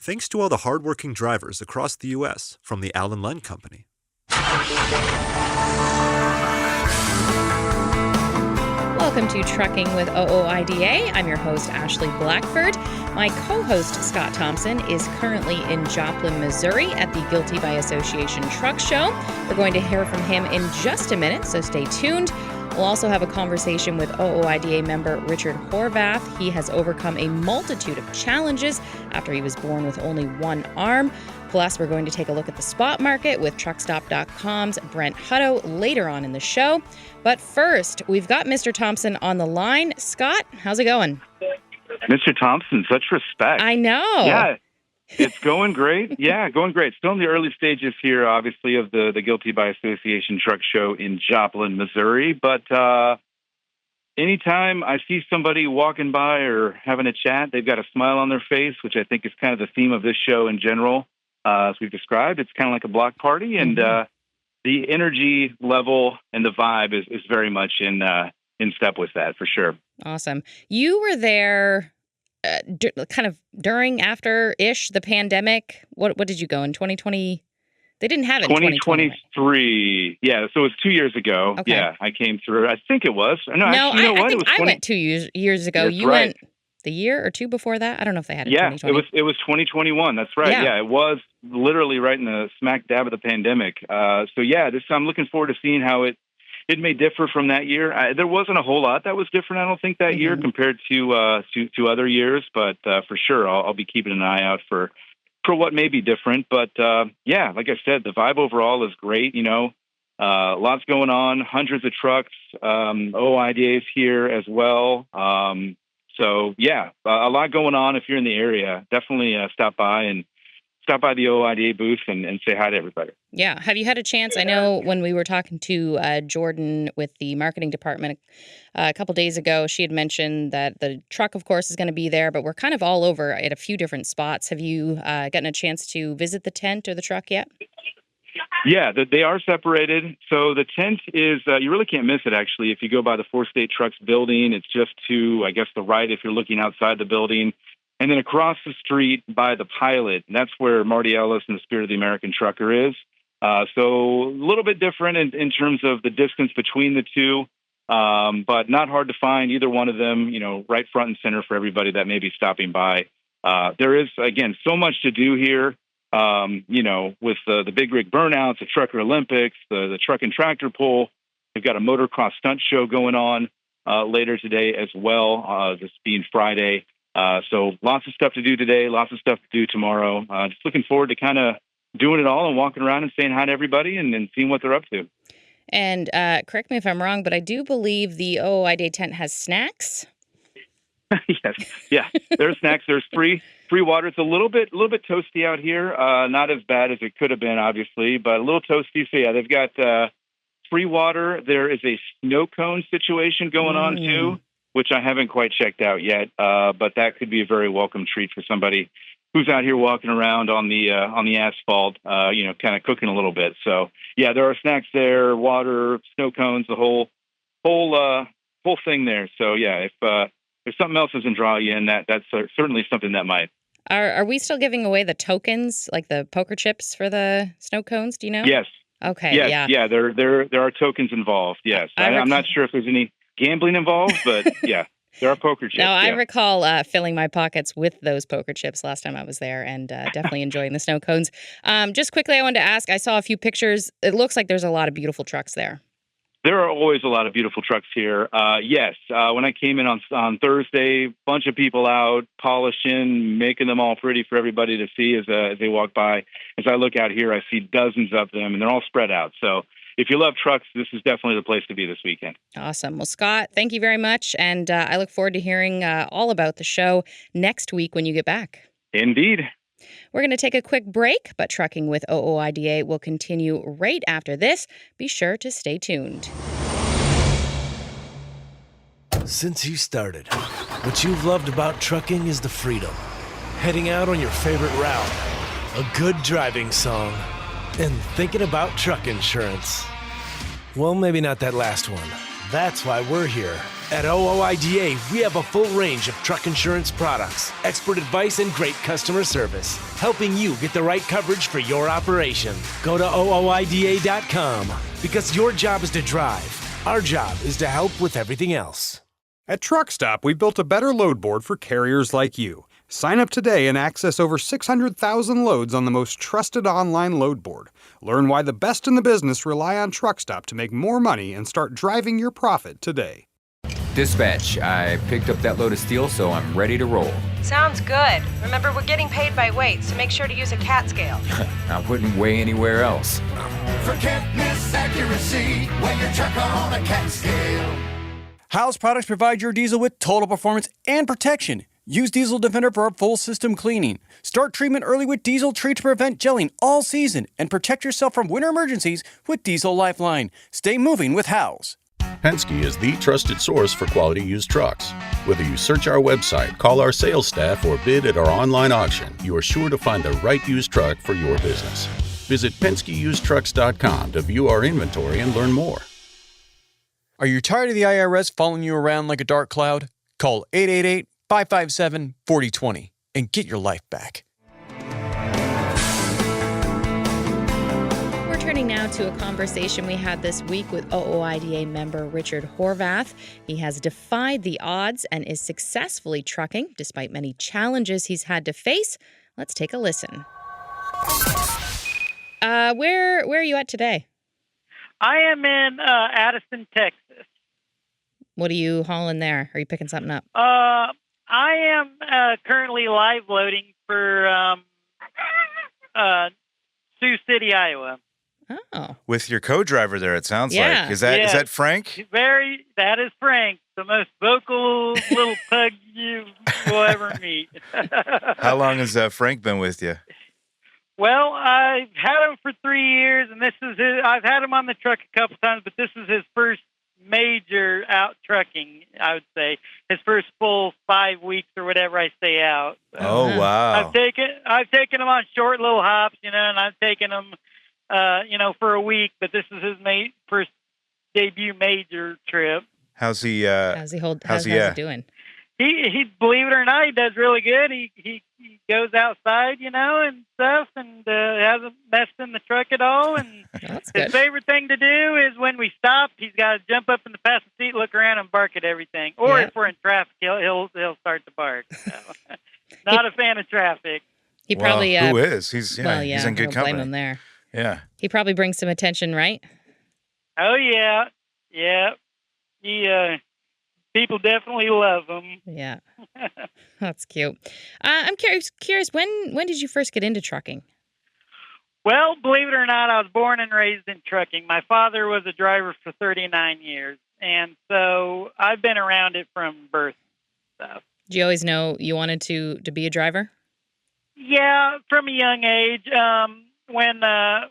thanks to all the hardworking drivers across the U.S. from the Allen Len Company. Welcome to Trucking with OOIDA. I'm your host, Ashley Blackford. My co-host, Scott Thompson, is currently in Joplin, Missouri at the Guilty by Association Truck Show. We're going to hear from him in just a minute, so stay tuned. We'll also have a conversation with OOIDA member Richard Horvath. He has overcome a multitude of challenges after he was born with only one arm. Plus, we're going to take a look at the spot market with TruckStop.com's Brent Hutto later on in the show. But first, we've got Mr. Thompson on the line. Scott, how's it going? Mr. Thompson, such respect. I know. Yeah, it's going great. Yeah, going great. Still in the early stages here, obviously, of the Guilty by Association Truck Show in Joplin, Missouri. But anytime I see somebody walking by or having a chat, they've got a smile on their face, which I think is kind of the theme of this show in general. As we've described, it's kind of like a block party, and the energy level and the vibe is very much in step with that, for sure. Awesome. You were there kind of during, after-ish, the pandemic. What did you go in 2020? They didn't have it in 2023. Right? Yeah, so it was 2 years ago. Okay. Yeah, I came through. I think it was. No, actually, you know what? I went 2 years ago. That's you right. Went the year or two before that? I don't know if they had it in 2020. It was 2021. That's right. Yeah, it was literally right in the smack dab of the pandemic. I'm looking forward to seeing how it may differ from that year. There wasn't a whole lot that was different, I don't think, that year compared to other years. But for sure, I'll be keeping an eye out for what may be different. But like I said, the vibe overall is great. You know, lots going on, hundreds of trucks, OOIDAs here as well. A lot going on. If you're in the area, definitely stop by the OOIDA booth and say hi to everybody. Yeah. Have you had a chance? I know when we were talking to Jordan with the marketing department a couple days ago, she had mentioned that the truck, of course, is going to be there, but we're kind of all over at a few different spots. Have you gotten a chance to visit the tent or the truck yet? Yeah, they are separated. So the tent is, you really can't miss it, actually. If you go by the Four State Trucks building, it's just to, I guess, the right if you're looking outside the building. And then across the street by the Pilot, that's where Marty Ellis and the Spirit of the American Trucker is. So a little bit different in terms of the distance between the two, but not hard to find either one of them, you know, right front and center for everybody that may be stopping by. There is, again, so much to do here. With the big rig burnouts, the Trucker Olympics, the truck and tractor pull. We've got a motocross stunt show going on later today as well, this being Friday. So lots of stuff to do today, lots of stuff to do tomorrow. Just looking forward to kind of doing it all and walking around and saying hi to everybody and seeing what they're up to. And correct me if I'm wrong, but I do believe the OOIDA tent has snacks. Yes. Yeah. There's snacks. There's free water. It's a little bit toasty out here. Not as bad as it could have been, obviously, but a little toasty. So yeah, they've got free water. There is a snow cone situation going on too, which I haven't quite checked out yet. But that could be a very welcome treat for somebody who's out here walking around on the asphalt, kind of cooking a little bit. So yeah, there are snacks there, water, snow cones, the whole thing there. So yeah, if something else doesn't draw you in, that's certainly something that might. Are we still giving away the tokens, like the poker chips for the snow cones? Do you know? Yes. Okay. Yes, yeah. There are tokens involved. Yes. I'm not sure if there's any gambling involved, but yeah, there are poker chips. No, I recall filling my pockets with those poker chips last time I was there, and definitely enjoying the snow cones. Just quickly, I wanted to ask. I saw a few pictures. It looks like there's a lot of beautiful trucks there. There are always a lot of beautiful trucks here. Yes, when I came in on Thursday, bunch of people out polishing, making them all pretty for everybody to see as they walk by. As I look out here, I see dozens of them, and they're all spread out. So if you love trucks, this is definitely the place to be this weekend. Awesome. Well, Scott, thank you very much, and I look forward to hearing all about the show next week when you get back. Indeed. We're going to take a quick break, but Trucking with OOIDA will continue right after this. Be sure to stay tuned. Since you started, what you've loved about trucking is the freedom. Heading out on your favorite route, a good driving song, and thinking about truck insurance. Well, maybe not that last one. That's why we're here. At OOIDA, we have a full range of truck insurance products, expert advice, and great customer service, helping you get the right coverage for your operation. Go to OOIDA.com because your job is to drive. Our job is to help with everything else. At Truck Stop, we built a better load board for carriers like you. Sign up today and access over 600,000 loads on the most trusted online load board. Learn why the best in the business rely on Truck Stop to make more money and start driving your profit today. Dispatch, I picked up that load of steel, so I'm ready to roll. Sounds good. Remember, we're getting paid by weight, so make sure to use a CAT scale. I wouldn't weigh anywhere else. Forget miss accuracy when you're truck on a CAT scale. House products provide your diesel with total performance and protection. Use Diesel Defender for a full system cleaning. Start treatment early with Diesel Treat to prevent gelling all season and protect yourself from winter emergencies with Diesel Lifeline. Stay moving with House. Penske is the trusted source for quality used trucks. Whether you search our website, call our sales staff, or bid at our online auction, you are sure to find the right used truck for your business. Visit PenskeUsedTrucks.com to view our inventory and learn more. Are you tired of the IRS following you around like a dark cloud? Call 888-557-4020 and get your life back. Turning now to a conversation we had this week with OOIDA member Richard Horvath. He has defied the odds and is successfully trucking despite many challenges he's had to face. Let's take a listen. Where are you at today? I am in Addison, Texas. What are you hauling there? Are you picking something up? I am currently live loading for Sioux City, Iowa. Oh. With your co-driver there, it sounds like. Is that Frank? That is Frank, the most vocal little pug you will ever meet. How long has Frank been with you? Well, I've had him for 3 years, and I've had him on the truck a couple times, but this is his first major out trucking, I would say. His first full 5 weeks or whatever I stay out. So oh, wow. I've taken him on short little hops, and I've taken him for a week, but this is his first debut major trip. How's he doing? He believe it or not, he does really good. He goes outside, and stuff, and hasn't messed in the truck at all. And his favorite thing to do is when we stop, he's got to jump up in the passenger seat, look around, and bark at everything. Or if we're in traffic, he'll start to bark. So. Not a fan of traffic. He probably who is? He's in good company. Blame him there. Yeah. He probably brings some attention, right? Oh, yeah. Yeah. People definitely love him. Yeah. That's cute. I'm curious, when did you first get into trucking? Well, believe it or not, I was born and raised in trucking. My father was a driver for 39 years, and so I've been around it from birth. So. Did you always know you wanted to be a driver? Yeah, from a young age. When I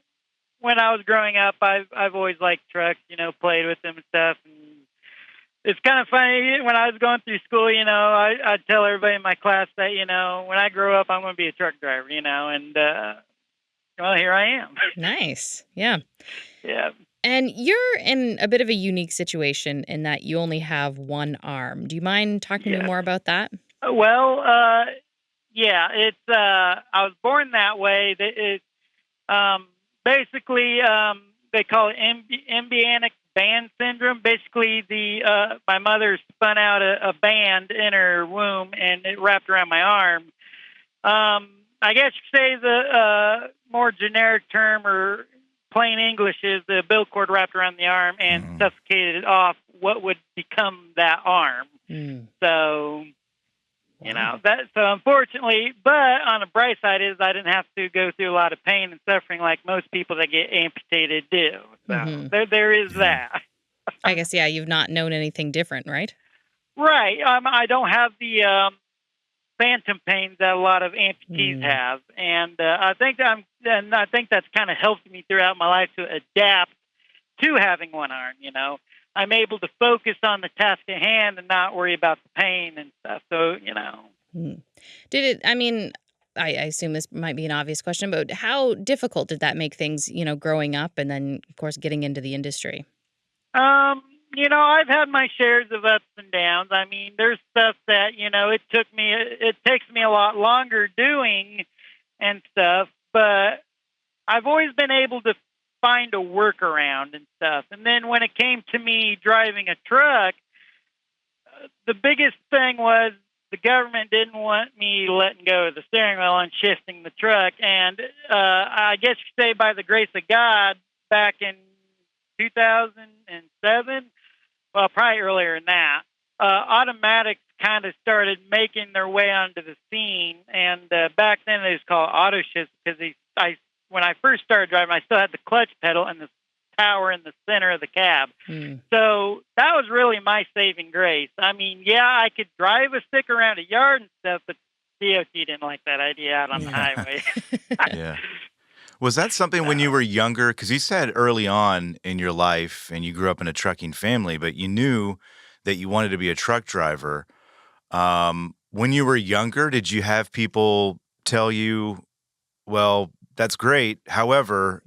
was growing up, I've always liked trucks, played with them and stuff. And it's kind of funny, when I was going through school, I'd tell everybody in my class that, when I grow up, I'm going to be a truck driver, and, well, here I am. Nice. Yeah. Yeah. And you're in a bit of a unique situation in that you only have one arm. Do you mind talking to me more about that? Well, yeah, it's, I was born that way. Basically, they call it embryonic band syndrome. Basically, my mother spun out a band in her womb, and it wrapped around my arm. I guess you could say the more generic term or plain English is the umbilical cord wrapped around the arm and suffocated off what would become that arm. So... so unfortunately, but on the bright side is I didn't have to go through a lot of pain and suffering like most people that get amputated do. So there is that. I guess, you've not known anything different, right? Right. I don't have the phantom pains that a lot of amputees have. And I think that's kind of helped me throughout my life to adapt to having one arm, I'm able to focus on the task at hand and not worry about the pain and stuff. So, Did it, I assume this might be an obvious question, but how difficult did that make things, growing up and then, of course, getting into the industry? I've had my shares of ups and downs. I mean, there's stuff that, it takes me a lot longer doing and stuff, but I've always been able to find a workaround and stuff. And then when it came to me driving a truck, the biggest thing was the government didn't want me letting go of the steering wheel and shifting the truck. And I guess you say by the grace of God, back in 2007, well, probably earlier than that, automatics kind of started making their way onto the scene. And back then it was called auto shifts because when I first started driving, I still had the clutch pedal and the power in the center of the cab. So that was really my saving grace. I mean, yeah, I could drive a stick around a yard and stuff, but DOT didn't like that idea out on the highway. Yeah. Was that something when you were younger? Because you said early on in your life, and you grew up in a trucking family, but you knew that you wanted to be a truck driver. When you were younger, did you have people tell you, well, that's great. However,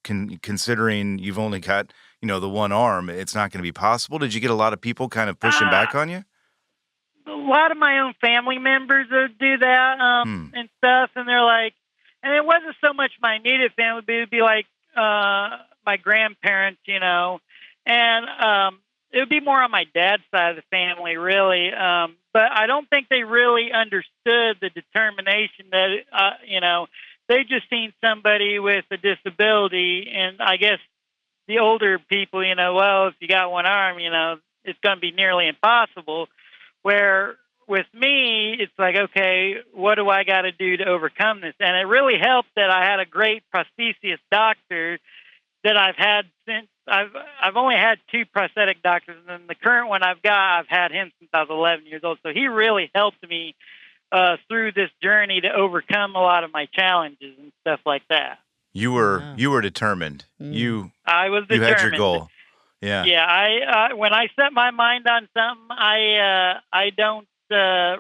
considering you've only got, the one arm, it's not going to be possible. Did you get a lot of people kind of pushing back on you? A lot of my own family members do that and stuff, and they're like, and it wasn't so much my immediate family, but it would be like my grandparents, and it would be more on my dad's side of the family, really. But I don't think they really understood the determination that, they just seen somebody with a disability, and I guess the older people, well, if you got one arm, it's going to be nearly impossible. Where with me, it's like, okay, what do I got to do to overcome this? And it really helped that I had a great prosthesis doctor that I've had since I've only had 2 prosthetic doctors, and then the current one I've had him since I was 11 years old. So he really helped me through this journey to overcome a lot of my challenges and stuff like that. You were determined. I was determined. You had your goal. Yeah. Yeah. I when I set my mind on something, I don't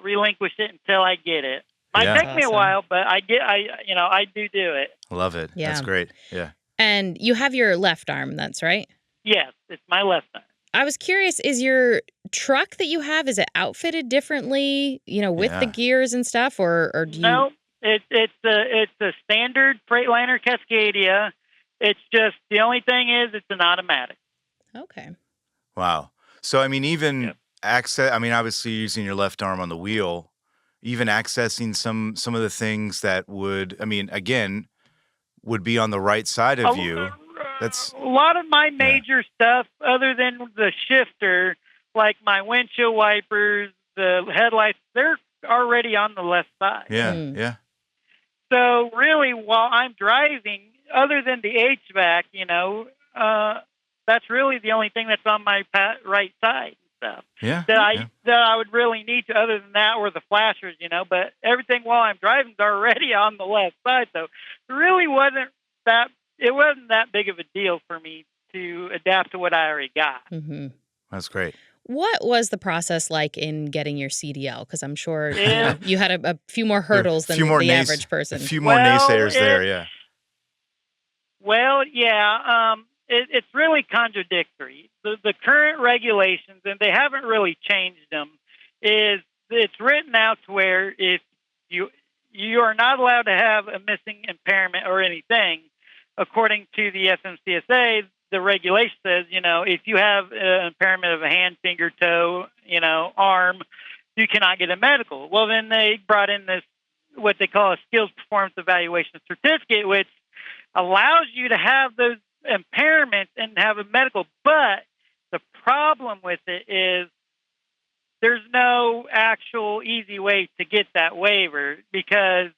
relinquish it until I get it. Might take me a while, but I do it. Love it. Yeah. That's great. Yeah. And you have your left arm, that's right? Yes, it's my left arm. I was curious, is your truck that you have, is it outfitted differently, with the gears and stuff, or do you? No, it's a standard Freightliner Cascadia. It's just, the only thing is it's an automatic. Okay. Wow. So, I mean, even obviously using your left arm on the wheel, even accessing some of the things that would be on the right side of you. That's a lot of my major stuff, other than the shifter, like my windshield wipers, the headlights, they're already on the left side. Yeah, yeah. So really, while I'm driving, other than the HVAC, that's really the only thing that's on my right side and stuff. Yeah. That I would really need to, other than that, or the flashers, But everything while I'm driving is already on the left side, so it really wasn't that. It wasn't that big of a deal for me to adapt to what I already got. Mm-hmm. That's great. What was the process like in getting your CDL? Because I'm sure you had a few more hurdles than the average person. A few more naysayers there, yeah. Well, yeah. It's really contradictory. The current regulations, and they haven't really changed them, is it's written out to where if you are not allowed to have a missing impairment or anything. According to the FMCSA, the regulation says, if you have an impairment of a hand, finger, toe, arm, you cannot get a medical. Well, then they brought in this, what they call a skills performance evaluation certificate, which allows you to have those impairments and have a medical. But the problem with it is there's no actual easy way to get that waiver, because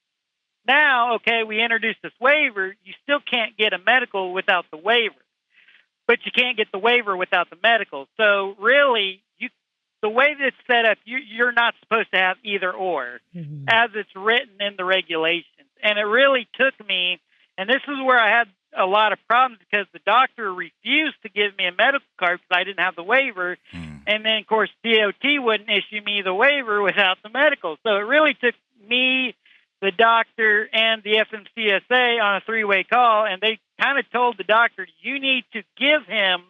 now, okay, we introduced this waiver. You still can't get a medical without the waiver, but you can't get the waiver without the medical. So really, the way that it's set up, you're not supposed to have either or, as it's written in the regulations. And it really took me, and this is where I had a lot of problems, because the doctor refused to give me a medical card because I didn't have the waiver. And then, of course, DOT wouldn't issue me the waiver without the medical. So it really took me, the doctor, and the FMCSA on a 3-way call, and they kind of told the doctor, you need to give him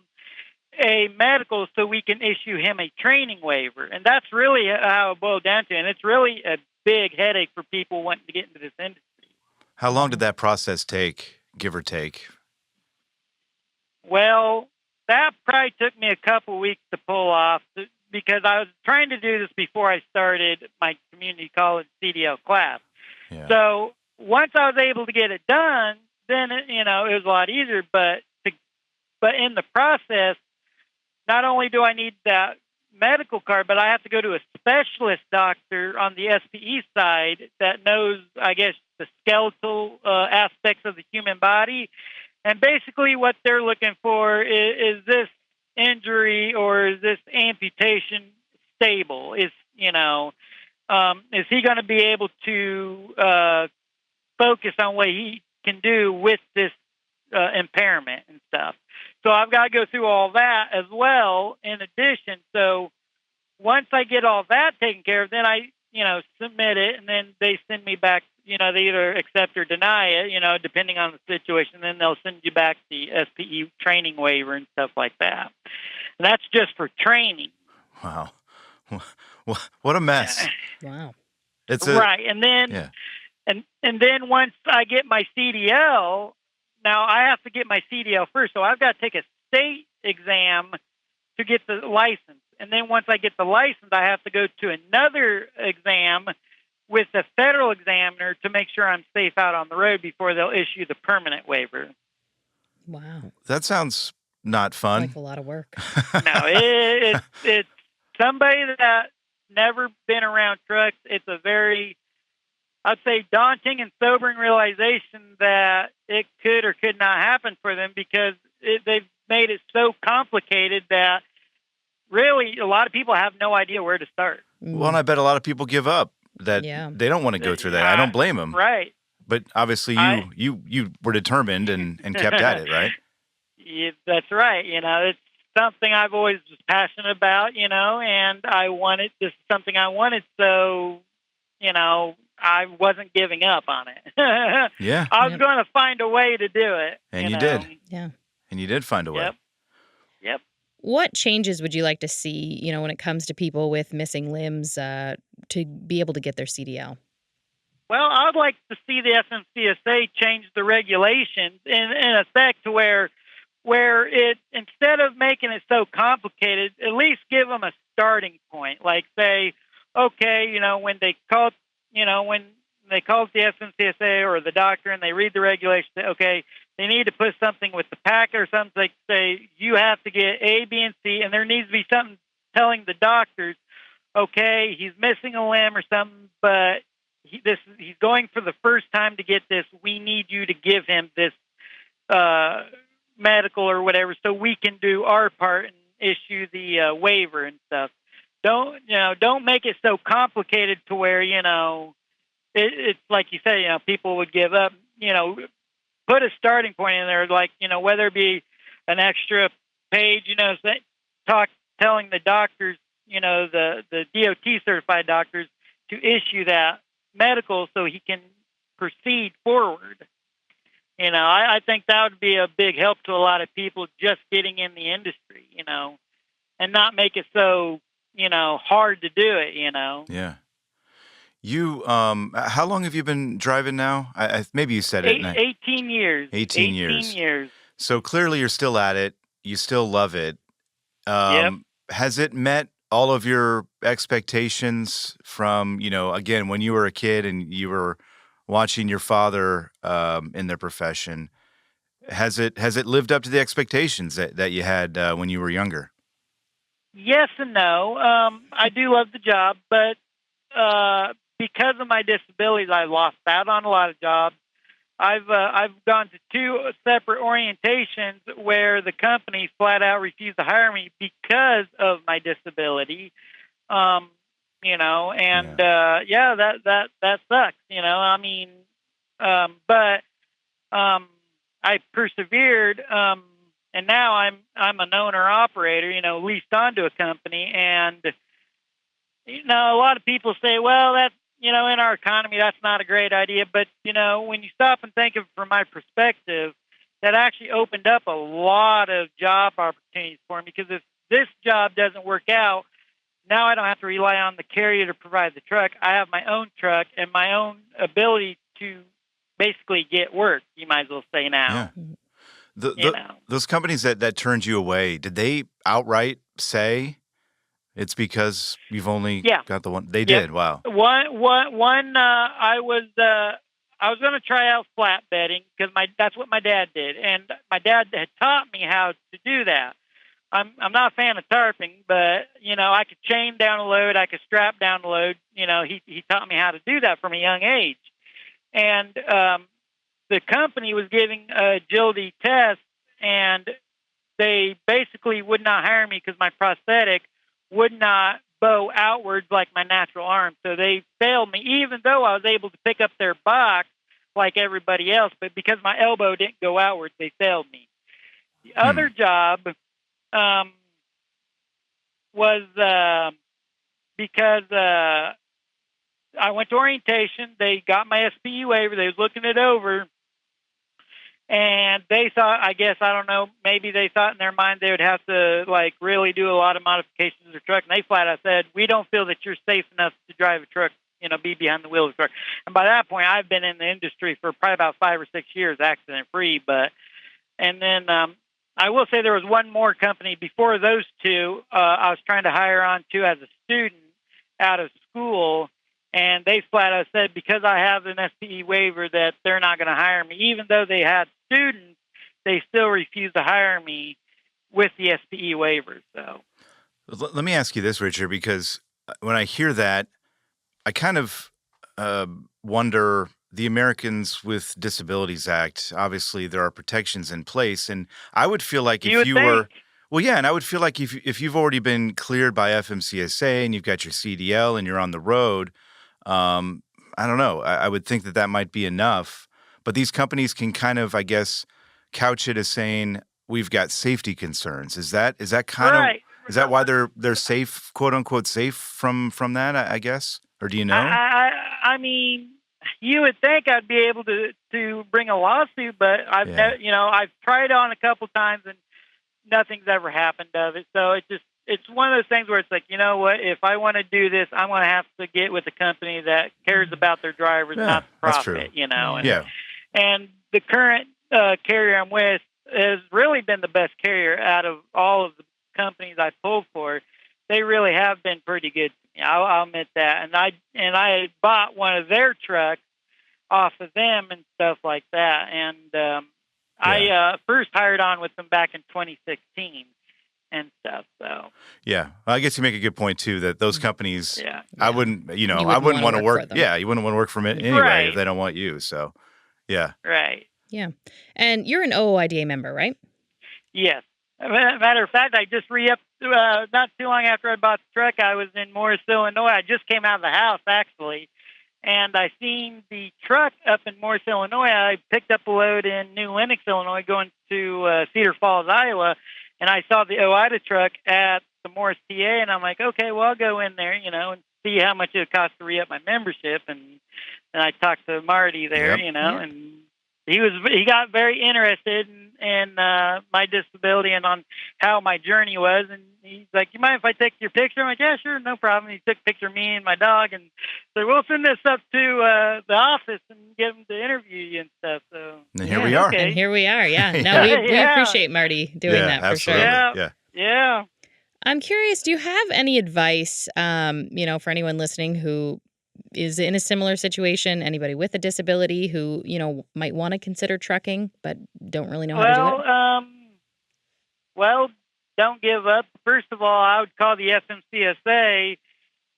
a medical so we can issue him a training waiver. And that's really how it boiled down to. And it's really a big headache for people wanting to get into this industry. How long did that process take, give or take? Well, that probably took me a couple weeks to pull off because I was trying to do this before I started my community college CDL class. Yeah. So once I was able to get it done, then it was a lot easier. But in the process, not only do I need that medical card, but I have to go to a specialist doctor on the SPE side that knows, I guess, the skeletal aspects of the human body. And basically what they're looking for is this injury or is this amputation stable? Is he going to be able to focus on what he can do with this impairment and stuff? So I've got to go through all that as well in addition. So once I get all that taken care of, then I, submit it, and then they send me back, they either accept or deny it, depending on the situation. Then they'll send you back the SPE training waiver and stuff like that. And that's just for training. Wow. What a mess. Wow. Right. And then, and then once I get my CDL, now I have to get my CDL first. So I've got to take a state exam to get the license. And then once I get the license, I have to go to another exam with the federal examiner to make sure I'm safe out on the road before they'll issue the permanent waiver. Wow. That sounds not fun. Like a lot of work. No, it's somebody that never been around trucks. It's a very, I'd say, daunting and sobering realization that it could or could not happen for them because they've made it so complicated that really a lot of people have no idea where to start. Well, and I bet a lot of people give up. That they don't want to go through that. I don't blame them. Right. But obviously you were determined and kept at it, right? Yeah, that's right. It's something I've always was passionate about, and this is something I wanted. So, I wasn't giving up on it. Yeah. I was going to find a way to do it. And you did. Yeah. And you did find a way. Yep. What changes would you like to see, when it comes to people with missing limbs to be able to get their CDL? Well, I'd like to see the FMCSA change the regulations in effect to where it, instead of making it so complicated, at least give them a starting point. Like say, okay, when they call the FMCSA or the doctor and they read the regulations, okay, they need to put something with the packet or something like say you have to get A, B, and C, and there needs to be something telling the doctors, okay, he's missing a limb or something, but he's going for the first time to get this. We need you to give him this medical or whatever, so we can do our part and issue the waiver and stuff. Don't make it so complicated to where it's like you say, people would give up. Put a starting point in there, like whether it be an extra page, telling the doctors, the DOT certified doctors to issue that medical so he can proceed forward. I think that would be a big help to a lot of people just getting in the industry, and not make it so, hard to do it, Yeah. You, how long have you been driving now? Maybe you said it. 18 years. 18 years. So clearly you're still at it. You still love it. Yep. Has it met all of your expectations from, again, when you were a kid and you were watching your father in their profession? Has it lived up to the expectations that you had when you were younger? Yes and no. I do love the job, but because of my disabilities, I lost out on a lot of jobs. I've gone to 2 separate orientations where the company flat out refused to hire me because of my disability. That sucks. But I persevered, and now I'm an owner operator. Leased onto a company, and a lot of people say, well, that's in our economy, that's not a great idea. But, when you stop and think of it from my perspective, that actually opened up a lot of job opportunities for me, because if this job doesn't work out, now I don't have to rely on the carrier to provide the truck. I have my own truck and my own ability to basically get work, you might as well say now. Yeah. Those companies that turned you away, did they outright say it's because you've only got the one? They did. Wow. One. I was going to try out flatbedding because that's what my dad did, and my dad had taught me how to do that. I'm not a fan of tarping, but I could chain down a load, I could strap down the load. He taught me how to do that from a young age, and the company was giving agility tests, and they basically would not hire me because my prosthetic would not bow outwards like my natural arm. So they failed me, even though I was able to pick up their box like everybody else. But because my elbow didn't go outwards, they failed me. The other job was because I went to orientation. They got my SPE waiver. They was looking it over. And they thought, I don't know, maybe they thought in their mind they would have to, really do a lot of modifications to the truck. And they flat out said, we don't feel that you're safe enough to drive a truck, be behind the wheel of the truck. And by that point, I've been in the industry for probably about 5 or 6 years, accident-free. And then I will say there was one more company before those two I was trying to hire on to as a student out of school. And they flat out said, because I have an SPE waiver, that they're not going to hire me. Even though they had students, they still refused to hire me with the SPE waiver. So, let me ask you this, Richard, because when I hear that, I kind of wonder, the Americans with Disabilities Act, obviously there are protections in place. And I would feel like if you were... Well, yeah, and I would feel like if you've already been cleared by FMCSA and you've got your CDL and you're on the road... I don't know. I would think that might be enough, but these companies can kind of, I guess, couch it as saying we've got safety concerns. Is that kind of is that why they're safe, quote unquote, safe from that? I guess, or do you know? I mean, you would think I'd be able to bring a lawsuit, but I've tried on a couple times and nothing's ever happened of it. So it's one of those things where it's like, you know what, if I want to do this, I'm going to have to get with a company that cares about their drivers, not the profit, And the current carrier I'm with has really been the best carrier out of all of the companies I pulled for. They really have been pretty good to me. I'll admit that. And I bought one of their trucks off of them and stuff like that. And I first hired on with them back in 2016. And stuff. So I guess you make a good point too, that those companies, I wouldn't, I wouldn't want to work. Yeah, you wouldn't want to work for them anyway if they don't want you. So, right. Yeah, and you're an OOIDA member, right? Yes. Matter of fact, I just re-upped not too long after I bought the truck. I was in Morris, Illinois. I just came out of the house actually, and I seen the truck up in Morris, Illinois. I picked up a load in New Lenox, Illinois, going to Cedar Falls, Iowa. And I saw the OOIDA truck at the Morris TA, and I'm like, okay, well, I'll go in there, and see how much it would cost to re-up my membership. And I talked to Marty there, and he got very interested in my disability and on how my journey was. And he's like, you mind if I take your picture? I'm like, yeah, sure, no problem. He took a picture of me and my dog, and said, we'll send this up to the office and get them to interview you and stuff. So and here we are. Okay. And here we are. Yeah. No, we appreciate Marty doing that for absolutely. sure. Yeah. I'm curious, do you have any advice, for anyone listening who is in a similar situation, anybody with a disability who, might want to consider trucking but don't really know how to do it? Well, don't give up. First of all, I would call the FMCSA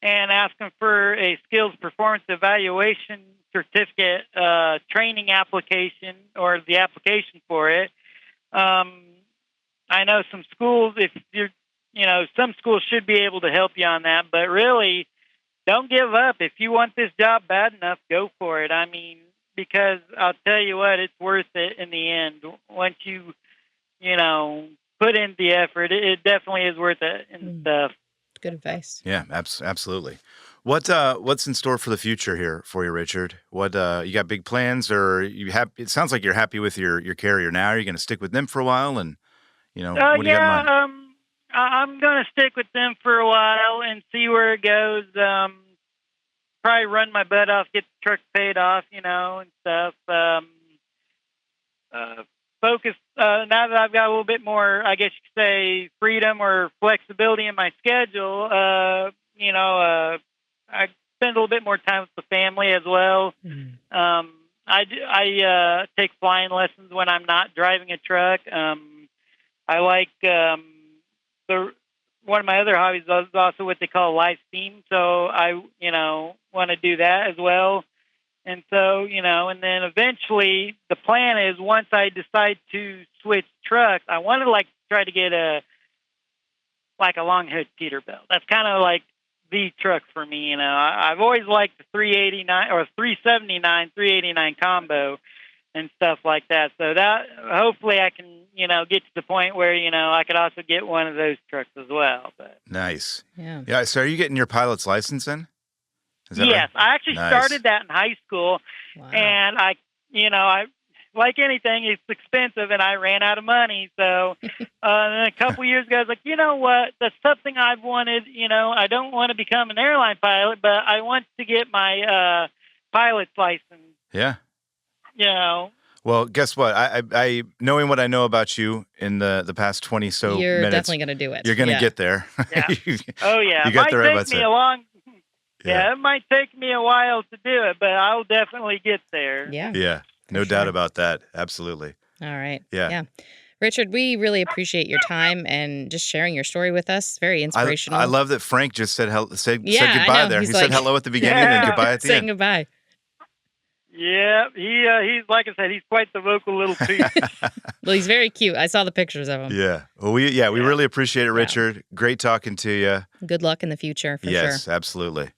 and ask them for a skills performance evaluation certificate training application or the application for it. I know some schools, some schools should be able to help you on that, but really don't give up. If you want this job bad enough, go for it. I mean, because I'll tell you what, it's worth it in the end. Once you, put in the effort, it definitely is worth it and stuff. Good advice. Yeah, absolutely. What's in store for the future here for you, Richard? What you got big plans, or it sounds like you're happy with your carrier now. Are you going to stick with them for a while, and what do you got in mind? I'm going to stick with them for a while and see where it goes. Probably run my butt off, get the truck paid off, and stuff. Focus now that I've got a little bit more, I guess you could say, freedom or flexibility in my schedule. I spend a little bit more time with the family as well. Mm-hmm. I take flying lessons when I'm not driving a truck. I like one of my other hobbies is also what they call live steam. So I, want to do that as well. And so, and then eventually the plan is once I decide to switch trucks, I want to try to get a long hood Peterbilt. That's kind of like the truck for me. I've always liked the 389 or 379, 389 combo and stuff like that. So that hopefully I can, get to the point where, I could also get one of those trucks as well. But nice. Yeah. Yeah. So are you getting your pilot's license then? Is that yes, right? I actually started that in high school. Wow. And I like anything, it's expensive, and I ran out of money. So a couple years ago, I was like, you know what? That's something I've wanted. I don't want to become an airline pilot, but I want to get my pilot's license. Yeah. Well, guess what? I knowing what I know about you in the past 20 so you're minutes, definitely going to do it. You're going to get there. Yeah. You it got might the right take me a long. Yeah, it might take me a while to do it, but I'll definitely get there. Yeah. Yeah. No doubt about that. Absolutely. All right. Yeah. Richard, we really appreciate your time and just sharing your story with us. Very inspirational. I love that Frank just said goodbye there. He's He said hello at the beginning and goodbye at the end. Saying goodbye. Yeah, he's like I said, he's quite the vocal little piece. Well, he's very cute. I saw the pictures of him. Yeah. Well, we really appreciate it, Richard. Yeah. Great talking to you. Good luck in the future, for sure. Yes, absolutely.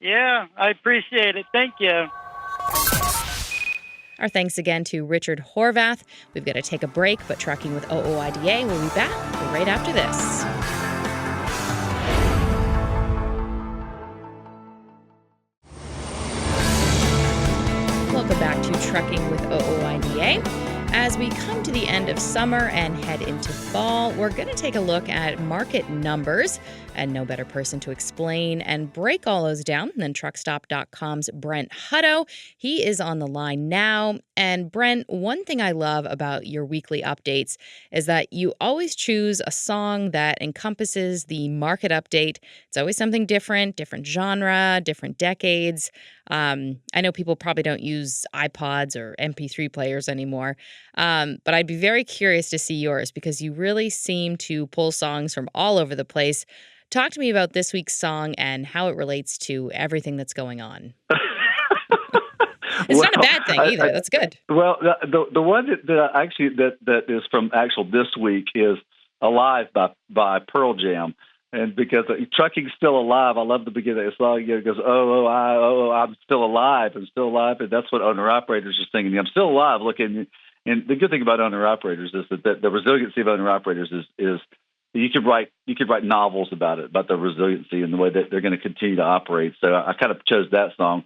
Yeah, I appreciate it. Thank you. Our thanks again to Richard Horvath. We've got to take a break, but Trucking with OOIDA will be back right after this. Welcome back to Trucking with OOIDA. As we come to the end of summer and head into fall, we're going to take a look at market numbers, and no better person to explain and break all those down than truckstop.com's Brent Hutto. He is on the line now. And Brent, one thing I love about your weekly updates is that you always choose a song that encompasses the market update. It's always something different genre, different decades. I know people probably don't use iPods or MP3 players anymore, but I'd be very curious to see yours because you really seem to pull songs from all over the place. Talk to me about this week's song and how it relates to everything that's going on. It's not a bad thing either. That's good. Well, the one that is from actual this week is "Alive" by Pearl Jam. And because trucking's still alive, I love the beginning of the song. It goes, I'm still alive. I'm still alive. And that's what owner-operators are singing. I'm still alive. And the good thing about owner-operators is that the resiliency of owner-operators is you could write novels about it, about the resiliency and the way that they're going to continue to operate. So I kind of chose that song.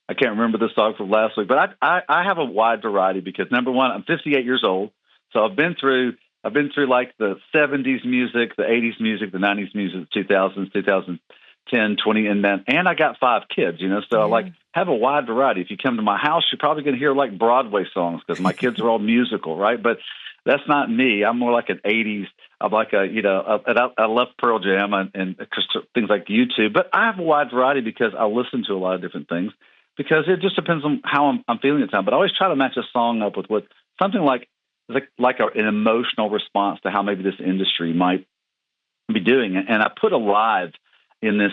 I can't remember the song from last week, but I have a wide variety because, number one, I'm 58 years old. So I've been through like the 70s music, the 80s music, the 90s music, the 2000s, 2010, 20, and I got 5 kids, so I have a wide variety. If you come to my house, you're probably going to hear like Broadway songs because my kids are all musical, right? But that's not me. I'm more like an 80s. I'm like I love Pearl Jam and things like YouTube, but I have a wide variety because I listen to a lot of different things because it just depends on how I'm feeling at the time. But I always try to match a song up with something like an emotional response to how maybe this industry might be doing it. And I put "Alive" in this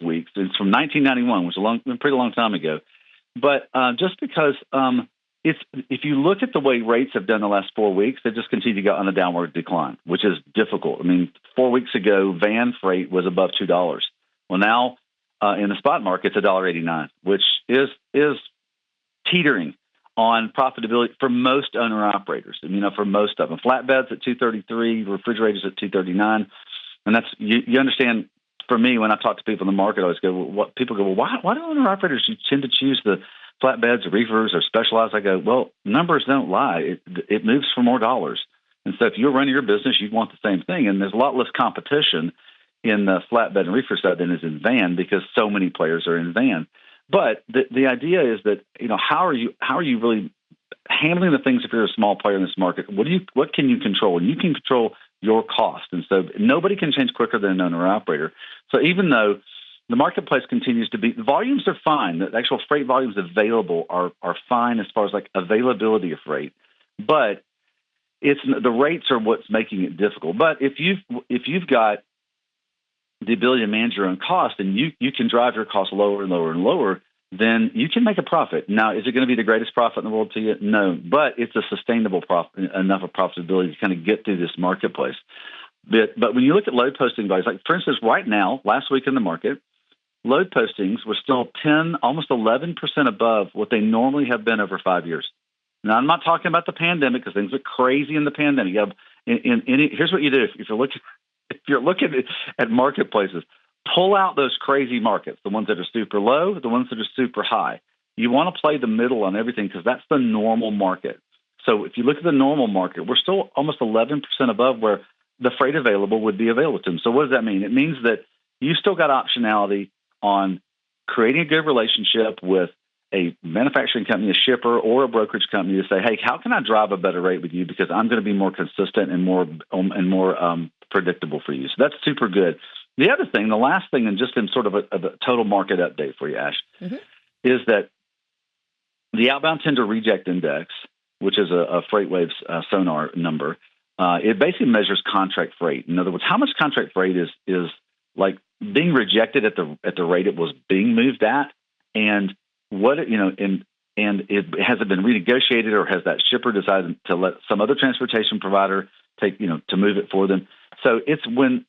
week. It's from 1991, which is a pretty long time ago. But just because if you look at the way rates have done the last 4 weeks, they just continue to go on a downward decline, which is difficult. I mean, 4 weeks ago, van freight was above $2. Well, now in the spot market, it's $1.89, which is teetering on profitability for most owner-operators. For most of them. Flatbeds at $233, refrigerators at $239. And that's you understand for me, when I talk to people in the market, I always go, well, people go, well, why do owner operators tend to choose the flatbeds or reefers or specialized? I go, well, numbers don't lie. It moves for more dollars. And so if you're running your business, you want the same thing. And there's a lot less competition in the flatbed and reefer side than is in van because so many players are in van. But the idea is that, how are you really handling the things if you're a small player in this market? What can you control? And you can control your cost. And so nobody can change quicker than an owner operator. So even though the marketplace continues to be, the volumes are fine. The actual freight volumes available are fine as far as like availability of freight, but it's the rates are what's making it difficult. But if you've got the ability to manage your own cost and you can drive your costs lower and lower and lower, then you can make a profit. Now, is it going to be the greatest profit in the world to you? No, but it's a sustainable profit, enough of profitability to kind of get through this marketplace. But when you look at load posting values, like for instance, right now, last week in the market, load postings were still 10, almost 11% above what they normally have been over 5 years. Now, I'm not talking about the pandemic because things are crazy in the pandemic. Here's what you do if you're looking at marketplaces. Pull out those crazy markets, the ones that are super low, the ones that are super high. You want to play the middle on everything because that's the normal market. So if you look at the normal market, we're still almost 11% above where the freight available would be available to them. So what does that mean? It means that you still got optionality on creating a good relationship with a manufacturing company, a shipper, or a brokerage company to say, hey, how can I drive a better rate with you because I'm going to be more consistent and more predictable for you. So that's super good. The other thing, the last thing, and just in sort of a total market update for you, Ash, is that the outbound tender reject index, which is a FreightWaves sonar number, it basically measures contract freight. In other words, how much contract freight is like being rejected at the rate it was being moved at, and what and it has it been renegotiated, or has that shipper decided to let some other transportation provider take to move it for them? So it's when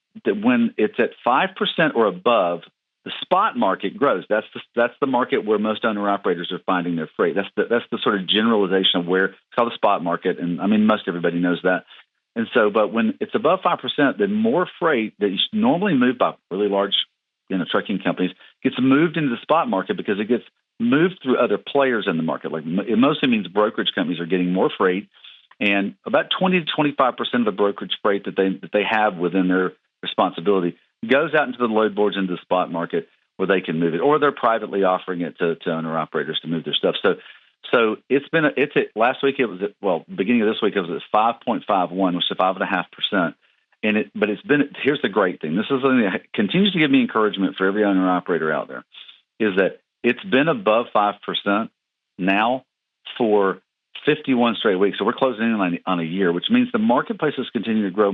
it's at 5% or above, the spot market grows. That's the market where most owner operators are finding their freight. That's the sort of generalization of where it's called the spot market, and I mean most everybody knows that. And so, but when it's above 5%, then more freight that is normally moved by really large trucking companies gets moved into the spot market because it gets moved through other players in the market. Like it mostly means brokerage companies are getting more freight, and about 20 to 25% of the brokerage freight that they have within their responsibility goes out into the load boards into the spot market where they can move it, or they're privately offering it to owner operators to move their stuff. So last week it was beginning of this week it was at 5.51, which is 5.5%. But here's the great thing. This is something that continues to give me encouragement for every owner operator out there, is that it's been above 5% now for 51 straight weeks. So we're closing in on a year, which means the marketplace is continuing to grow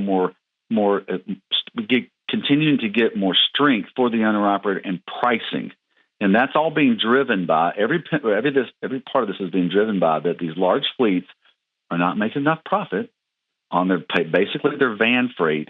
continuing to get more strength for the owner operator and pricing. And that's all being driven by every part of this is being driven by that these large fleets are not making enough profit on basically their van freight,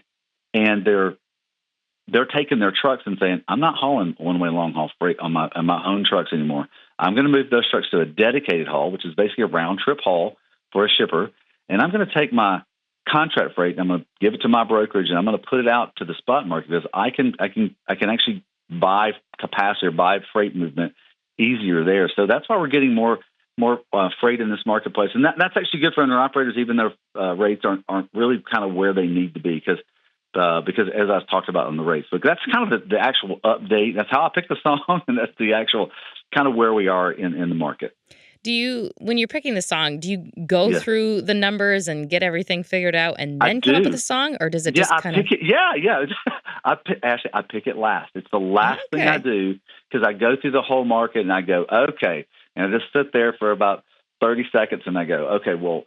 and they're taking their trucks and saying, I'm not hauling one-way long-haul freight on my own trucks anymore. I'm going to move those trucks to a dedicated haul, which is basically a round-trip haul for a shipper, and I'm going to take my contract freight and I'm going to give it to my brokerage, and I'm going to put it out to the spot market because I can actually buy capacity or buy freight movement easier there. So that's why we're getting more freight in this marketplace, and that's actually good for owner operators, even though rates aren't really kind of where they need to be because as I talked about on the rates. But that's kind of the actual update. That's how I picked the song, and that's the actual kind of where we are in the market. When you're picking the song, do you go through the numbers and get everything figured out and then come up with a song, or does it just kind of? I pick it last. It's the last thing I do because I go through the whole market and I go, okay, and I just sit there for about 30 seconds and I go, okay, well,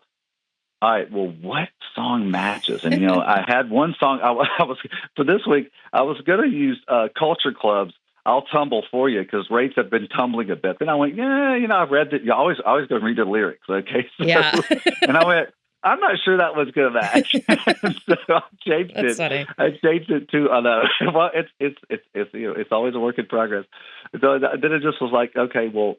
all right, well, what song matches? And I had one song. I was for this week. I was going to use Culture Club's "I'll Tumble for You" because rates have been tumbling a bit. Then I went, I've read that. You always go read the lyrics, okay? So, and I went, I'm not sure that was going to match. So I changed it. Funny. I changed it to well, it's always a work in progress. So then it just was like, okay, well,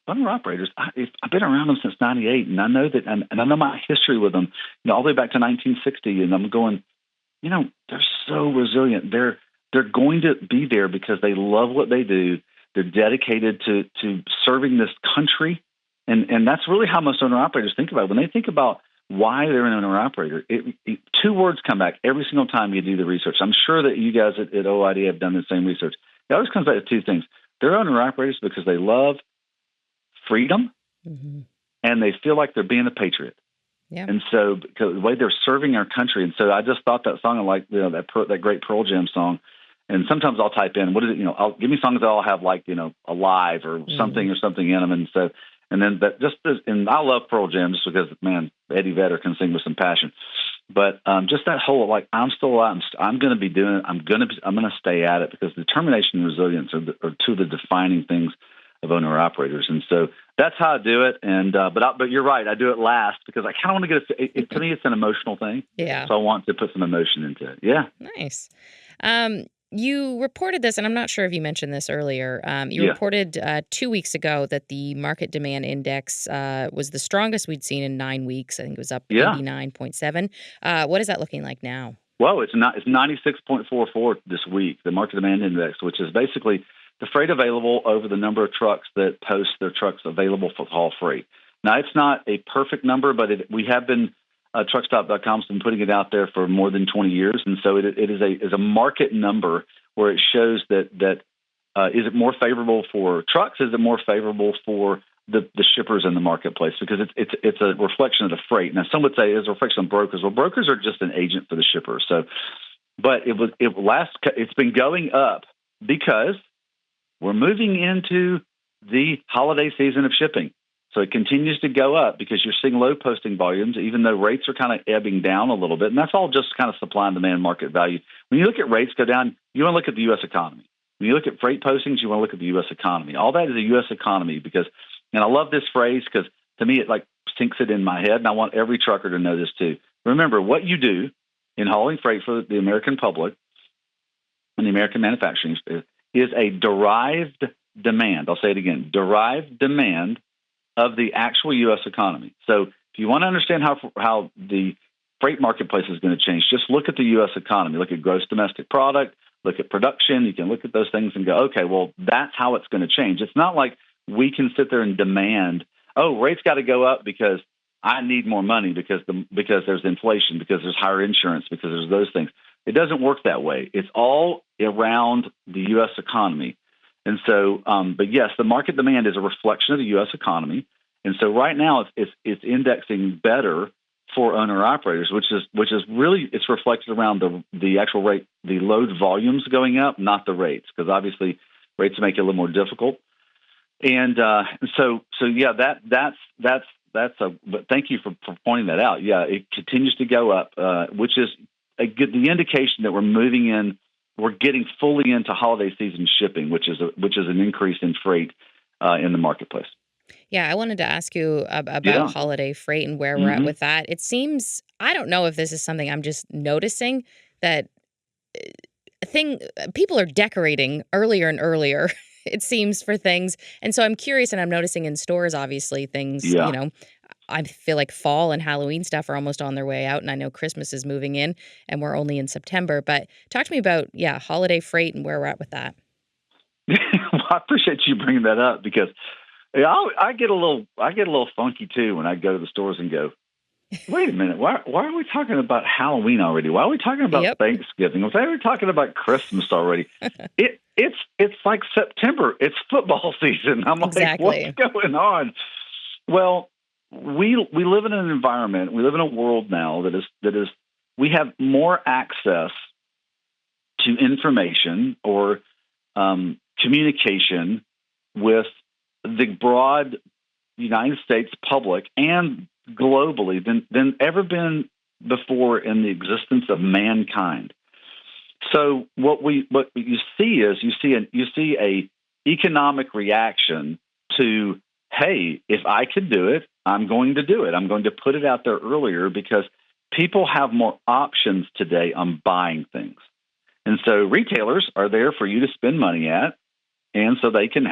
owner operators, I've been around them since '98, and I know that, and I know my history with them, all the way back to 1960, and I'm going, they're so resilient. they're going to be there because they love what they do. They're dedicated to serving this country. And that's really how most owner-operators think about it. When they think about why they're an owner-operator, two words come back every single time you do the research. I'm sure that you guys at OOIDA have done the same research. It always comes back to two things. They're owner-operators because they love freedom, and they feel like they're being a patriot. Yeah. And so because the way they're serving our country. And so I just thought that song, like, that great Pearl Jam song. And sometimes I'll type in, what is it? I'll give me songs that all have like, alive or something in them. And so, and then that and I love Pearl Jam just because, man, Eddie Vedder can sing with some passion. But just that whole, like, I'm still alive. I'm going to be doing it. I'm going to stay at it, because determination and resilience are two of the defining things of owner-operators. And so that's how I do it. And but you're right. I do it last because I kind of want to get it. To me, it's an emotional thing. Yeah. So I want to put some emotion into it. Yeah. Nice. You reported this, and I'm not sure if you mentioned this earlier. You reported 2 weeks ago that the market demand index was the strongest we'd seen in 9 weeks. I think it was up 89.7. What is that looking like now? Well, it's 96.44 this week, the market demand index, which is basically the freight available over the number of trucks that post their trucks available for haul freight. Now, it's not a perfect number, but we have been truckstop.com's been putting it out there for more than 20 years, and so it is a market number where it shows that is it more favorable for trucks? Is it more favorable for the shippers in the marketplace? Because it's a reflection of the freight. Now, some would say it's a reflection of brokers. Well, brokers are just an agent for the shippers. So, but it's been going up because we're moving into the holiday season of shipping. So it continues to go up because you're seeing low posting volumes, even though rates are kind of ebbing down a little bit. And that's all just kind of supply and demand market value. When you look at rates go down, you want to look at the U.S. economy. When you look at freight postings, you want to look at the U.S. economy. All that is a U.S. economy because, and I love this phrase because to me it like sinks it in my head, and I want every trucker to know this too. Remember, what you do in hauling freight for the American public and the American manufacturing is a derived demand. I'll say it again, derived demand of the actual U.S. economy. So if you want to understand how the freight marketplace is going to change, just look at the U.S. economy. Look at gross domestic product, look at production. You can look at those things and go, okay, well, that's how it's going to change. It's not like we can sit there and demand, rates got to go up because I need more money because there's inflation, because there's higher insurance, because there's those things. It doesn't work that way. It's all around the U.S. economy. And so, but yes, the market demand is a reflection of the U.S. economy. And so right now it's indexing better for owner operators, which is really, it's reflected around the actual rate, the load volumes going up, not the rates, because obviously rates make it a little more difficult. And so yeah, but thank you for pointing that out. Yeah, it continues to go up, which is the indication that we're getting fully into holiday season shipping, which is an increase in freight in the marketplace. Yeah, I wanted to ask you about holiday freight and where we're at with that. It seems, I don't know if this is something I'm just noticing, that people are decorating earlier and earlier, it seems, for things. And so I'm curious, and I'm noticing in stores, obviously, things, I feel like fall and Halloween stuff are almost on their way out, and I know Christmas is moving in, and we're only in September. But talk to me about, holiday freight and where we're at with that. Well, I appreciate you bringing that up because I get a little funky too when I go to the stores and go, wait a minute, why are we talking about Halloween already? Why are we talking about Thanksgiving? Why are we talking about Christmas already? It's like September. It's football season. I'm like, what's going on? Well, we live in an environment, we live in a world now that is we have more access to information or communication with the broad United States public and globally than ever been before in the existence of mankind. So what you see is you see a economic reaction to, hey, if I could do it, I'm going to do it. I'm going to put it out there earlier because people have more options today on buying things. And so retailers are there for you to spend money at, and so they can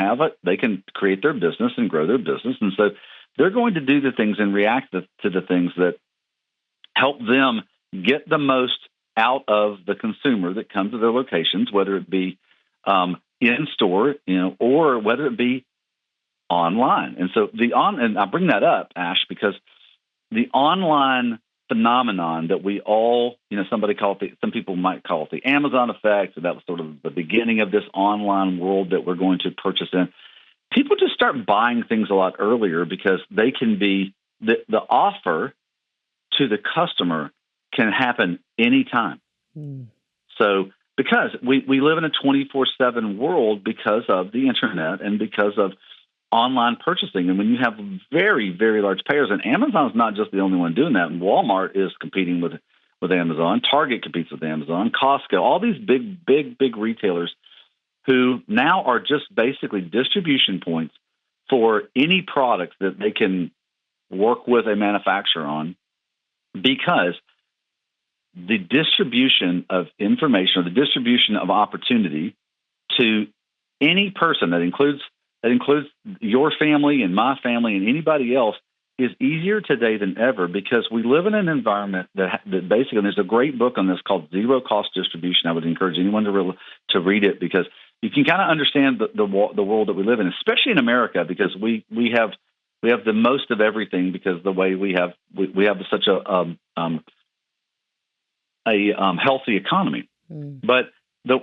create their business and grow their business. And so they're going to do the things and react to the things that help them get the most out of the consumer that comes to their locations, whether it be in store, or whether it be online. And so and I bring that up, Ash, because the online phenomenon that we all, some people might call it the Amazon effect. So that was sort of the beginning of this online world that we're going to purchase in. People just start buying things a lot earlier because they can be the offer to the customer can happen anytime. So because we live in a 24/7 world because of the internet and because of online purchasing. And when you have very, very large payers, and Amazon's not just the only one doing that, and Walmart is competing with Amazon, Target competes with Amazon, Costco, all these big retailers who now are just basically distribution points for any products that they can work with a manufacturer on, because the distribution of information or the distribution of opportunity to any person that includes your family and my family and anybody else is easier today than ever, because we live in an environment that basically, and there's a great book on this called Zero Cost Distribution. I would encourage anyone to read it, because you can kind of understand the world that we live in, especially in America, because we have the most of everything, because the way we have such a healthy economy. But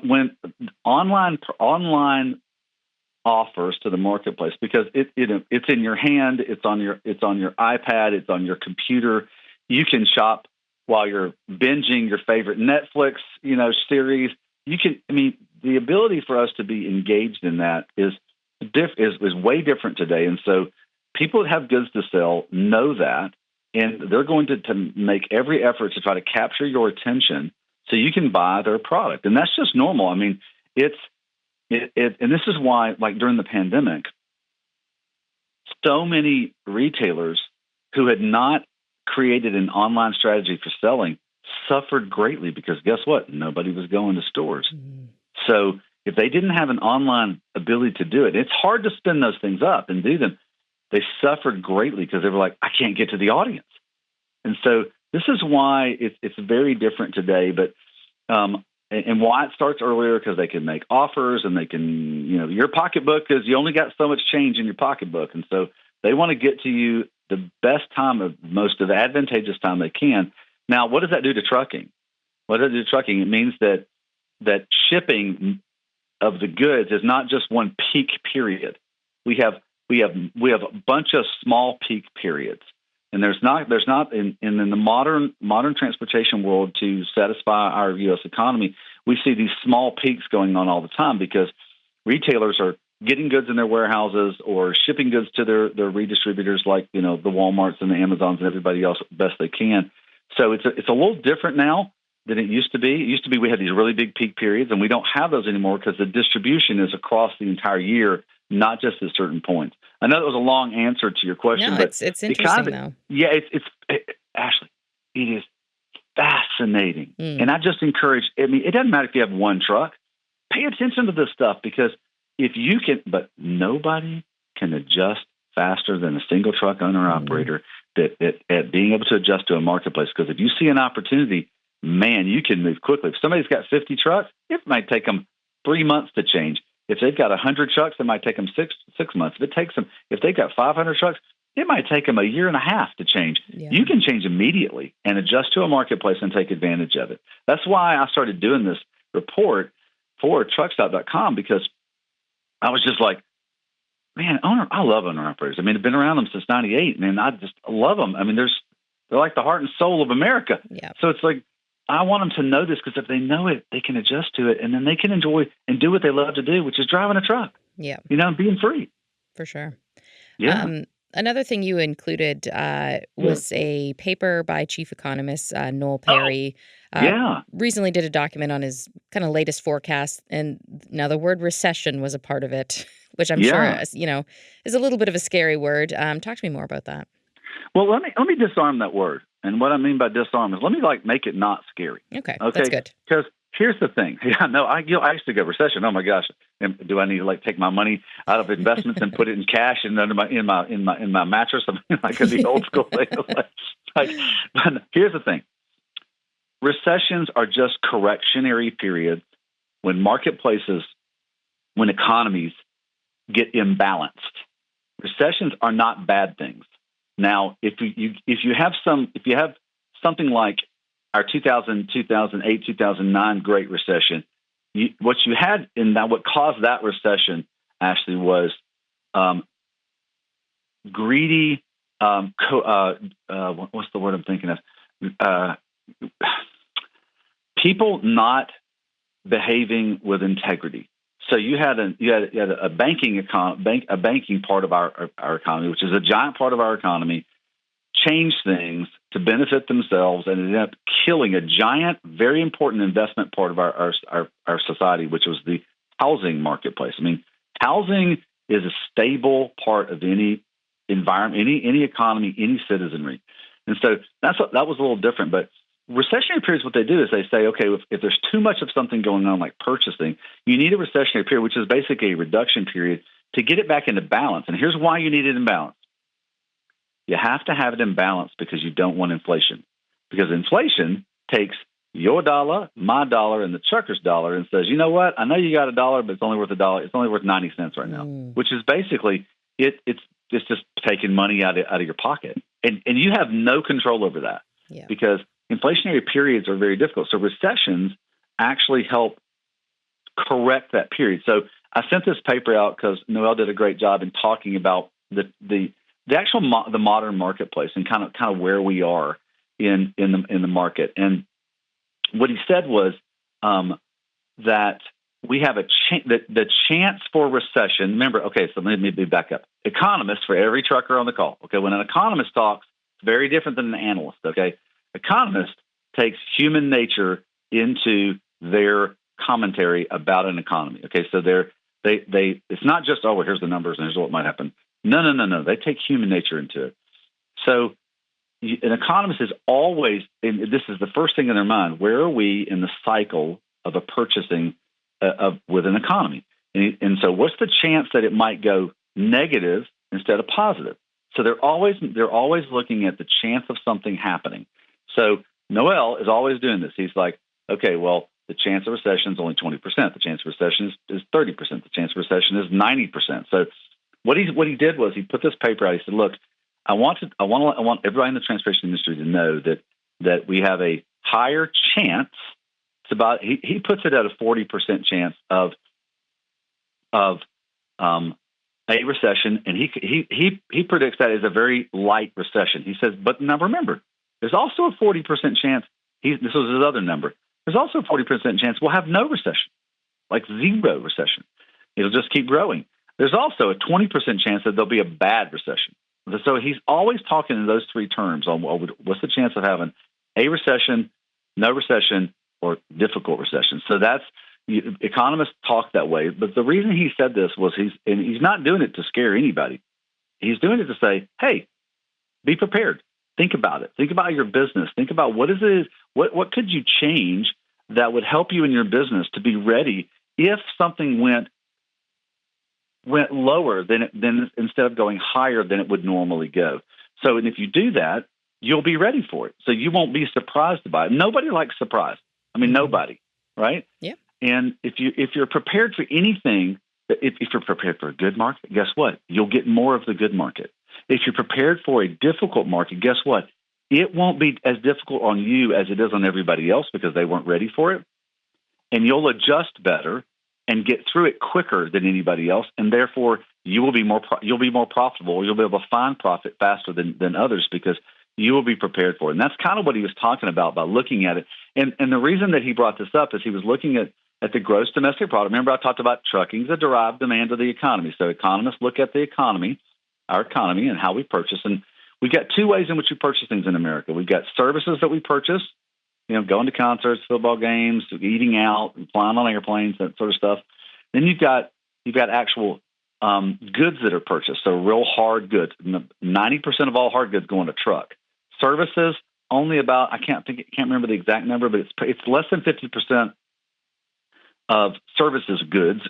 when online offers to the marketplace, because it's in your hand, it's on your iPad, it's on your computer. You can shop while you're binging your favorite Netflix, series. The ability for us to be engaged in that is way different today. And so people that have goods to sell know that, and they're going to make every effort to try to capture your attention so you can buy their product. And that's just normal. And this is why, like during the pandemic, so many retailers who had not created an online strategy for selling suffered greatly, because guess what? Nobody was going to stores. So if they didn't have an online ability to do it, it's hard to spin those things up and do them. They suffered greatly because they were like, I can't get to the audience. And so this is why it's very different today. But and why it starts earlier, because they can make offers, and they can, your pocketbook is, you only got so much change in your pocketbook. And so they want to get to you the best time of most of the advantageous time they can. Now, what does that do to trucking? What does it do to trucking? It means that shipping of the goods is not just one peak period. We have a bunch of small peak periods. And there's not in the modern transportation world, to satisfy our U.S. economy, we see these small peaks going on all the time, because retailers are getting goods in their warehouses or shipping goods to their redistributors, like the Walmarts and the Amazons and everybody else best they can. So it's a little different now than it used to be. It used to be we had these really big peak periods, and we don't have those anymore, because the distribution is across the entire year, not just at certain points. I know that was a long answer to your question, no, but it's interesting though. Yeah, Ashley, it is fascinating, and I just encourage. It doesn't matter if you have one truck. Pay attention to this stuff, because if you can, but nobody can adjust faster than a single truck owner operator at being able to adjust to a marketplace. Because if you see an opportunity, man, you can move quickly. If somebody's got 50 trucks, it might take them 3 months to change. If they've got 100 trucks, it might take them six months. If they've got 500 trucks, it might take them a year and a half to change. Yeah. You can change immediately and adjust to a marketplace and take advantage of it. That's why I started doing this report for truckstop.com, because I was just like, man, I love owner operators. I've been around them since '98, man. I just love them. They're like the heart and soul of America. Yeah. So it's like, I want them to know this, because if they know it, they can adjust to it, and then they can enjoy and do what they love to do, which is driving a truck. Yeah. And being free. For sure. Yeah. Another thing you included was a paper by chief economist Noel Perry. Recently did a document on his kind of latest forecast, and now the word recession was a part of it, which I'm sure is a little bit of a scary word. Talk to me more about that. Well, let me disarm that word. And what I mean by disarm is, let me make it not scary. Okay, that's good. Because here's the thing. Yeah, no, I used to go recession. Oh my gosh, do I need to take my money out of investments and put it in cash and under in my mattress? Like in the old school way. Here's the thing. recessions are just correctionary periods when marketplaces, when economies get imbalanced. Recessions are not bad things. Now, if you have something like our 2000, 2008, 2009 Great Recession, what you had in that, what caused that recession actually was greedy. What's the word I'm thinking of? People not behaving with integrity. So you had a banking part of our economy, which is a giant part of our economy, change things to benefit themselves, and ended up killing a giant, very important investment part of our society, which was the housing marketplace. I mean, housing is a stable part of any environment, any economy, any citizenry, and so that was a little different. But recessionary periods, what they do is they say, okay, if there's too much of something going on, like purchasing, you need a recessionary period, which is basically a reduction period, to get it back into balance. And here's why you need it in balance. You have to have it in balance because you don't want inflation. Because inflation takes your dollar, my dollar, and the trucker's dollar and says, you know what? I know you got $1, but it's only worth $1. It's only worth 90 cents right now, which is basically it's just taking money out of your pocket. And you have no control over that because inflationary periods are very difficult. So recessions actually help correct that period. So I sent this paper out because Noel did a great job in talking about the modern marketplace and kind of where we are in the market. And what he said was that we have the chance for recession. Remember, okay, so let me back up. Economists, for every trucker on the call, okay, when an economist talks, it's very different than an analyst, okay? Economist takes human nature into their commentary about an economy. Okay, so they it's not just, oh, well, here's the numbers and here's what might happen. No. They take human nature into it. So an economist is always, and this is the first thing in their mind, where are we in the cycle of a purchasing with an economy? And so what's the chance that it might go negative instead of positive? So they're always looking at the chance of something happening. So Noel is always doing this. He's like, okay, well, the chance of recession is only 20%. The chance of recession is 30%. The chance of recession is 90%. So what he did was he put this paper out. He said, look, I want everybody in the transportation industry to know that we have a higher chance. It's about he puts it at a 40% chance of a recession, and he predicts that as a very light recession. He says, but now remember, there's also a 40% chance. This was his other number. There's also a 40% chance we'll have no recession, like zero recession. It'll just keep growing. There's also a 20% chance that there'll be a bad recession. So he's always talking in those three terms on what's the chance of having a recession, no recession, or difficult recession. So economists talk that way. But the reason he said this was he's not doing it to scare anybody. He's doing it to say, hey, be prepared. Think about it. Think about your business. Think about what could you change that would help you in your business to be ready if something went lower than instead of going higher than it would normally go. So, and if you do that, you'll be ready for it. So you won't be surprised by it. Nobody likes surprise. I mean, nobody, right? Yeah. And if you're prepared for anything, if you're prepared for a good market, guess what? You'll get more of the good market. If you're prepared for a difficult market, guess what? It won't be as difficult on you as it is on everybody else because they weren't ready for it. And you'll adjust better and get through it quicker than anybody else, and therefore you'll be more profitable. You'll be able to find profit faster than others because you will be prepared for it. And that's kind of what he was talking about by looking at it. And the reason that he brought this up is he was looking at the gross domestic product. Remember, I talked about trucking is a derived demand of the economy. So economists look at the economy, our economy, and how we purchase. And we've got two ways in which we purchase things in America. We've got services that we purchase, going to concerts, football games, eating out, and flying on airplanes, that sort of stuff. Then you've got actual goods that are purchased, so real hard goods. 90% of all hard goods go on a truck. Services, only about I can't remember the exact number, but it's less than 50% of services goods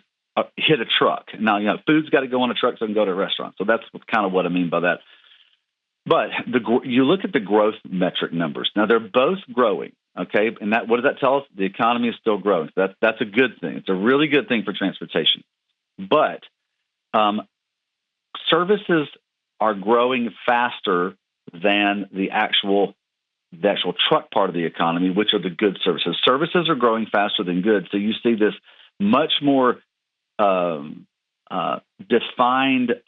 hit a truck. Now, food's got to go on a truck so it can go to a restaurant. So that's kind of what I mean by that. But you look at the growth metric numbers. Now, they're both growing, okay? And what does that tell us? The economy is still growing. That's a good thing. It's a really good thing for transportation. But services are growing faster than the actual truck part of the economy, which are the good services. Services are growing faster than goods. So you see this much more defined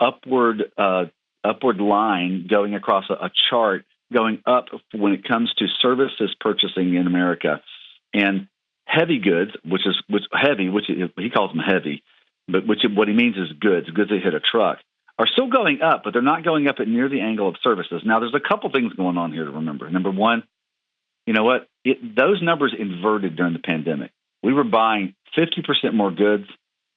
upward line going across a chart, going up when it comes to services purchasing in America, and heavy goods, which he calls them heavy, but what he means is goods that hit a truck, are still going up, but they're not going up at near the angle of services. Now, there's a couple things going on here to remember. Number one, you know what? Those numbers inverted during the pandemic. We were buying 50% more goods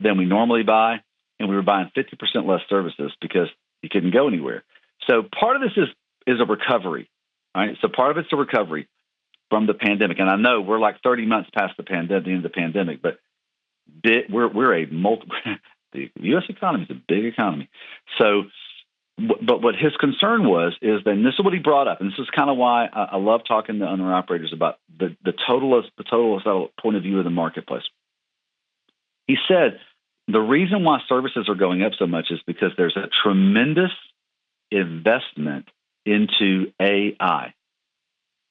than we normally buy, and we were buying 50% less services because you couldn't go anywhere. So part of this is a recovery. All right. So part of it's a recovery from the pandemic. And I know we're like 30 months past the end of the pandemic, but we're the U.S. economy is a big economy. So, but what his concern is then this is what he brought up, and this is kind of why I love talking to owner operators about the total point of view of the marketplace. He said the reason why services are going up so much is because there's a tremendous investment into AI.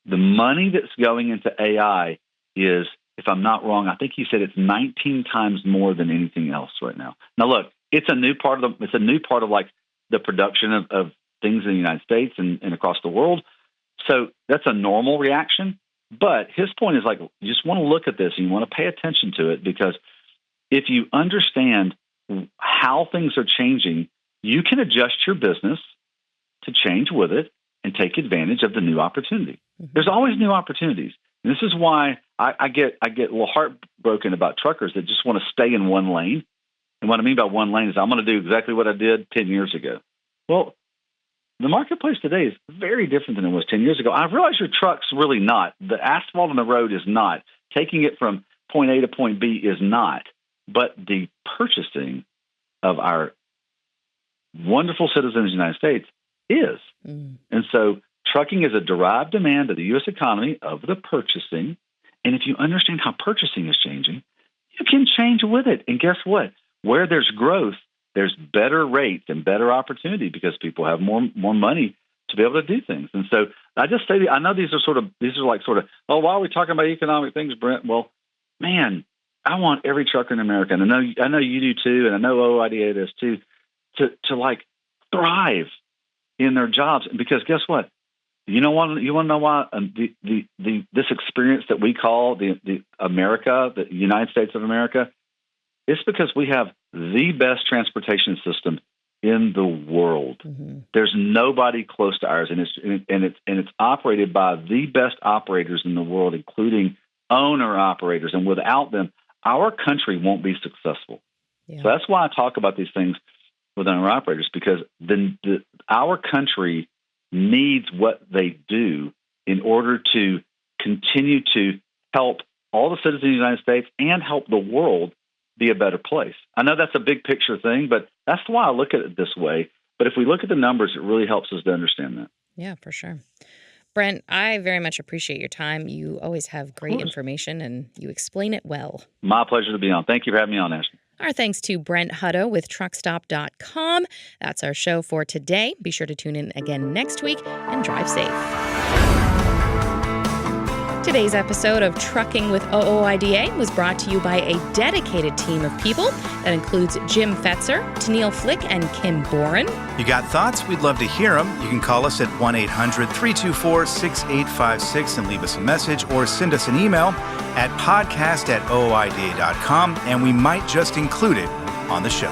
The money that's going into AI is, if I'm not wrong, I think he said it's 19 times more than anything else right now. Now, look, it's a new part of like the production of things in the United States and across the world. So that's a normal reaction. But his point is like, you just want to look at this and you want to pay attention to it, because if you understand how things are changing, you can adjust your business to change with it and take advantage of the new opportunity. Mm-hmm. There's always new opportunities. And this is why I get a little heartbroken about truckers that just want to stay in one lane. And what I mean by one lane is I'm going to do exactly what I did 10 years ago. Well, the marketplace today is very different than it was 10 years ago. I realize your truck's really not. The asphalt on the road is not. Taking it from point A to point B is not. But the purchasing of our wonderful citizens of the United States is. Mm. And so trucking is a derived demand of the U.S. economy of the purchasing. And if you understand how purchasing is changing, you can change with it. And guess what? Where there's growth, there's better rates and better opportunity because people have more money to be able to do things. And so I just say, I know these are like, oh, why are we talking about economic things, Brent? Well, man, I want every trucker in America, and I know you do too, and I know OOIDA does too, to like thrive in their jobs. Because guess what? You want to know why this experience that we call the America, the United States of America, it's because we have the best transportation system in the world. Mm-hmm. There's nobody close to ours, and it's operated by the best operators in the world, including owner operators. And without them, our country won't be successful. Yeah. So that's why I talk about these things with owner operators, because our country needs what they do in order to continue to help all the citizens of the United States and help the world be a better place. I know that's a big picture thing, but that's why I look at it this way. But if we look at the numbers, it really helps us to understand that. Yeah, for sure. Brent, I very much appreciate your time. You always have great information and you explain it well. My pleasure to be on. Thank you for having me on, Ashley. Our thanks to Brent Hutto with truckstop.com. That's our show for today. Be sure to tune in again next week and drive safe. Today's episode of Trucking with OOIDA was brought to you by a dedicated team of people that includes Jim Fetzer, Tennille Flick, and Kim Boren. You got thoughts? We'd love to hear them. You can call us at 1-800-324-6856 and leave us a message, or send us an email at podcast@ooida.com, and we might just include it on the show.